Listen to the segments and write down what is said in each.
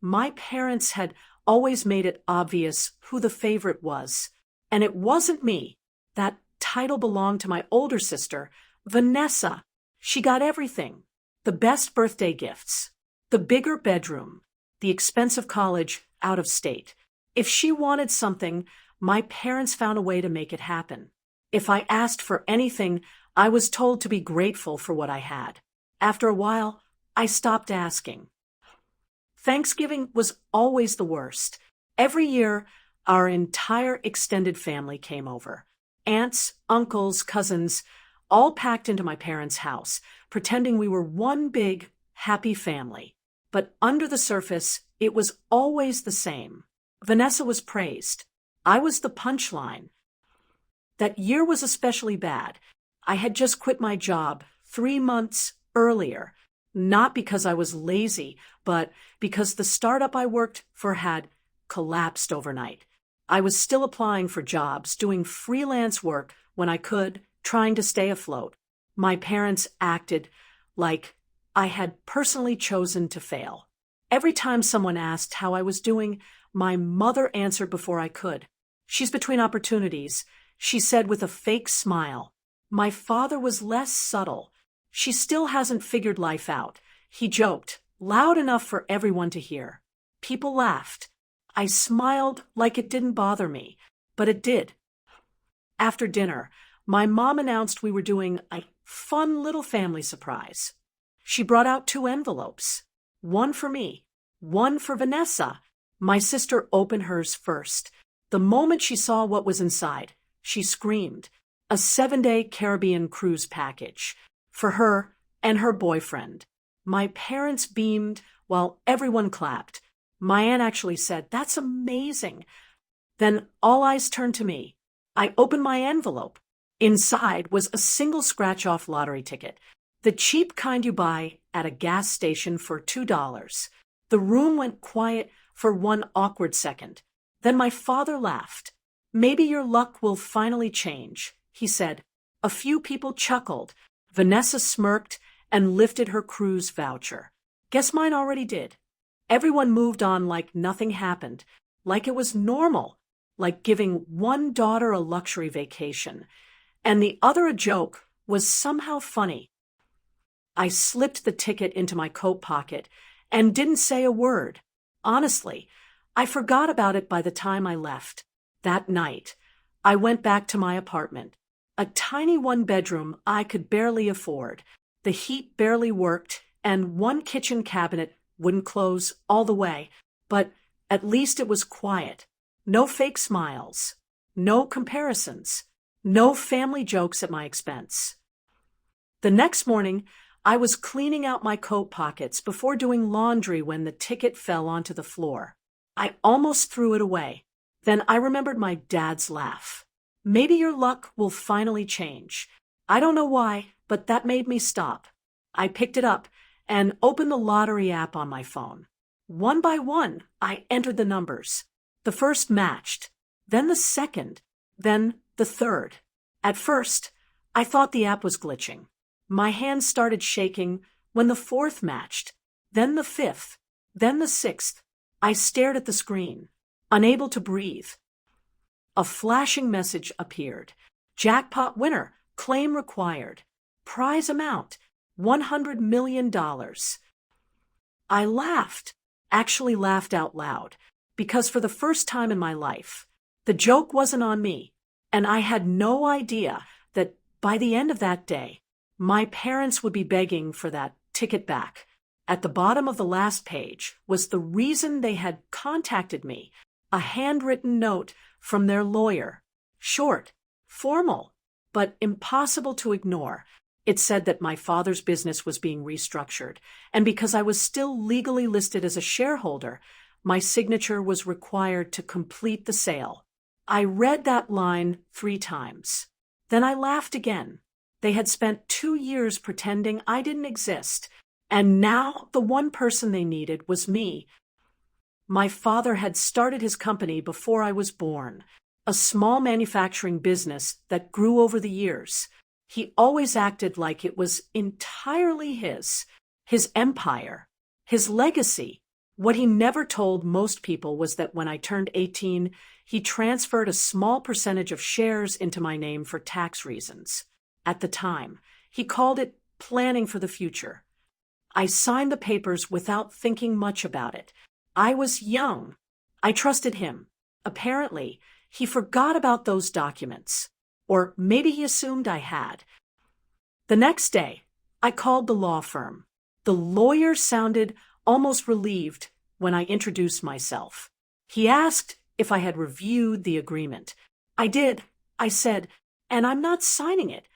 My parents had always made it obvious who the favorite was, and it wasn't me. That title belonged to my older sister, Vanessa. She got everything. The best birthday gifts, the bigger bedroom, the expensive college out of state. If she wanted something, my parents found a way to make it happen. If I asked for anything, I was told to be grateful for what I had. After a while, I stopped asking. Thanksgiving was always the worst. Every year, our entire extended family came over. Aunts, uncles, cousins, all packed into my parents' house, pretending we were one big, happy family. But under the surface, it was always the same. Vanessa was praised. I was the punchline. That year was especially bad. I had just quit my job 3 months earlier, not because I was lazy, but because the startup I worked for had collapsed overnight. I was still applying for jobs, doing freelance work when I could, trying to stay afloat. My parents acted like I had personally chosen to fail. Every time someone asked how I was doing, my mother answered before I could. "She's between opportunities," she said with a fake smile. My father was less subtle. "She still hasn't figured life out," he joked, loud enough for everyone to hear. People laughed. I smiled like it didn't bother me, but it did. After dinner, my mom announced we were doing a fun little family surprise. She brought out 2 envelopes, one for me, one for Vanessa. My sister opened hers first. The moment she saw what was inside, she screamed. A 7-day Caribbean cruise package for her and her boyfriend. My parents beamed while everyone clapped. My aunt actually said, "That's amazing." Then all eyes turned to me. I opened my envelope. Inside was a single scratch-off lottery ticket, the cheap kind you buy at a gas station for $2. The room went quiet for one awkward second. Then my father laughed. "Maybe your luck will finally change," he said. A few people chuckled. Vanessa smirked and lifted her cruise voucher. Guess mine already did. Everyone moved on like nothing happened, like it was normal, like giving one daughter a luxury vacation, and the other a joke was somehow funny. I slipped the ticket into my coat pocket and didn't say a word. Honestly, I forgot about it by the time I left. That night, I went back to my apartment. A tiny 1-bedroom I could barely afford. The heat barely worked, and one kitchen cabinet wouldn't close all the way, but at least it was quiet. No fake smiles, no comparisons, no family jokes at my expense. The next morning, I was cleaning out my coat pockets before doing laundry when the ticket fell onto the floor. I almost threw it away. Then I remembered my dad's laugh. "Maybe your luck will finally change." I don't know why, but that made me stop. I picked it up and opened the lottery app on my phone. One by one, I entered the numbers. The first matched, then the second, then the third. At first, I thought the app was glitching. My hands started shaking when the 4th matched, then the 5th, then the 6th. I stared at the screen, unable to breathe. A flashing message appeared. "Jackpot winner, claim required. Prize amount, $100 million. I laughed, actually laughed out loud, because for the first time in my life, the joke wasn't on me, and I had no idea that by the end of that day, my parents would be begging for that ticket back. At the bottom of the last page was the reason they had contacted me, a handwritten note from their lawyer. Short, formal, but impossible to ignore. It said that my father's business was being restructured, and because I was still legally listed as a shareholder, my signature was required to complete the sale. I read that line 3 times. Then I laughed again. They had spent 2 years pretending I didn't exist, and now the one person they needed was me. My father had started his company before I was born, a small manufacturing business that grew over the years. He always acted like it was entirely his empire, his legacy. What he never told most people was that when I turned 18, he transferred a small percentage of shares into my name for tax reasons. At the time, he called it planning for the future. I signed the papers without thinking much about it. I was young. I trusted him. Apparently, he forgot about those documents. Or maybe he assumed I had. The next day, I called the law firm. The lawyer sounded almost relieved when I introduced myself. He asked if I had reviewed the agreement. I did, I said, and I'm not signing it.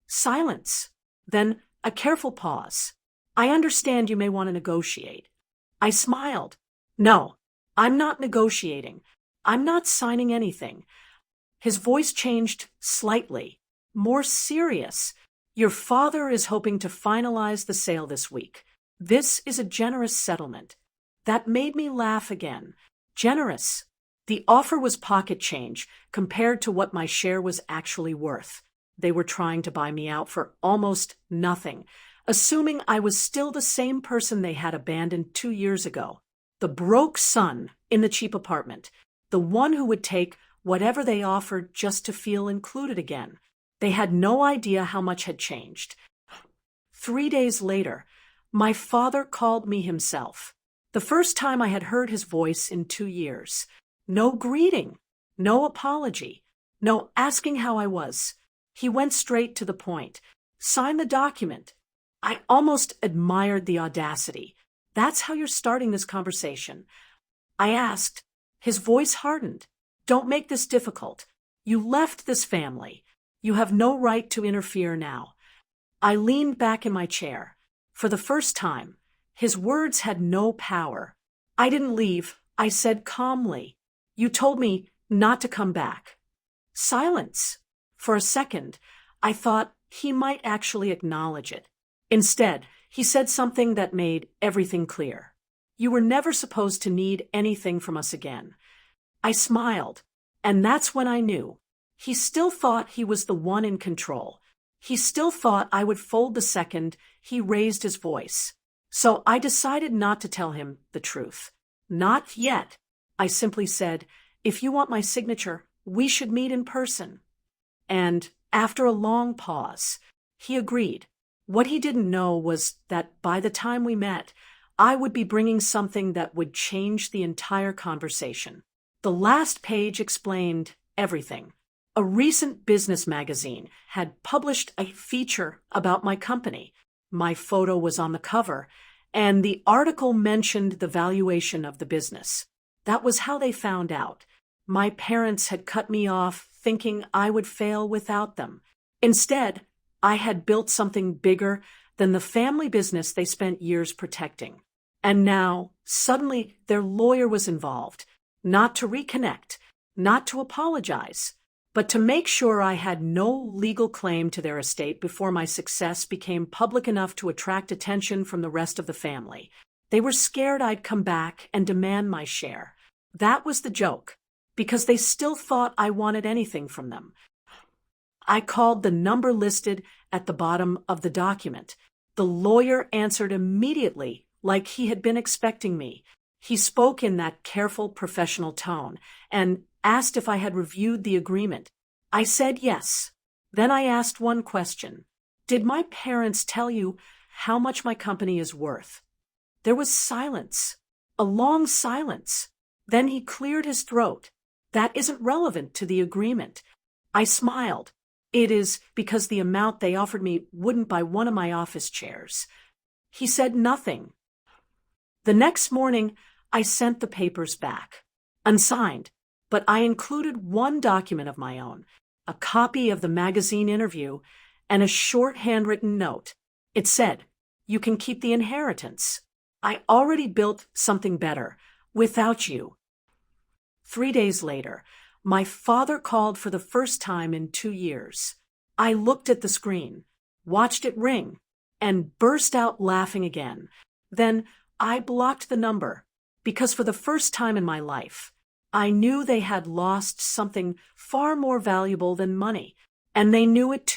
Silence. Then a careful pause. I understand you may want to negotiate. I smiled. No, I'm not negotiating. I'm not signing anything. His voice changed slightly, more serious. Your father is hoping to finalize the sale this week. This is a generous settlement. That made me laugh again. Generous. The offer was pocket change compared to what my share was actually worth. They were trying to buy me out for almost nothing, assuming I was still the same person they had abandoned 2 years ago. The broke son in the cheap apartment. The one who would take whatever they offered just to feel included again. They had no idea how much had changed. 3 days later, my father called me himself. The first time I had heard his voice in 2 years. No greeting, no apology, no asking how I was. He went straight to the point. Sign the document. I almost admired the audacity. That's how you're starting this conversation. I asked. His voice hardened. Don't make this difficult. You left this family. You have no right to interfere now. I leaned back in my chair. For the first time, his words had no power. I didn't leave, I said calmly. You told me not to come back. Silence. For a second, I thought he might actually acknowledge it. Instead, he said something that made everything clear. You were never supposed to need anything from us again. I smiled, and that's when I knew. He still thought he was the one in control. He still thought I would fold the second he raised his voice. So I decided not to tell him the truth. Not yet. I simply said, if you want my signature, we should meet in person. And after a long pause, he agreed. What he didn't know was that by the time we met, I would be bringing something that would change the entire conversation. The last page explained everything. A recent business magazine had published a feature about my company. My photo was on the cover, and the article mentioned the valuation of the business. That was how they found out. My parents had cut me off thinking I would fail without them. Instead, I had built something bigger than the family business they spent years protecting. And now, suddenly, their lawyer was involved. Not to reconnect, not to apologize, but to make sure I had no legal claim to their estate before my success became public enough to attract attention from the rest of the family. They were scared I'd come back and demand my share. That was the joke, because they still thought I wanted anything from them. I called the number listed at the bottom of the document. The lawyer answered immediately, like he had been expecting me. He spoke in that careful, professional tone and asked if I had reviewed the agreement. I said yes. Then I asked one question. Did my parents tell you how much my company is worth? There was silence, a long silence. Then he cleared his throat. That isn't relevant to the agreement. I smiled. It is because the amount they offered me wouldn't buy one of my office chairs. He said nothing. The next morning, I sent the papers back, unsigned, but I included one document of my own, a copy of the magazine interview, and a short handwritten note. It said, "You can keep the inheritance. I already built something better, without you." 3 days later, my father called for the first time in 2 years. I looked at the screen, watched it ring, and burst out laughing again. Then I blocked the number, because for the first time in my life, I knew they had lost something far more valuable than money, and they knew it too.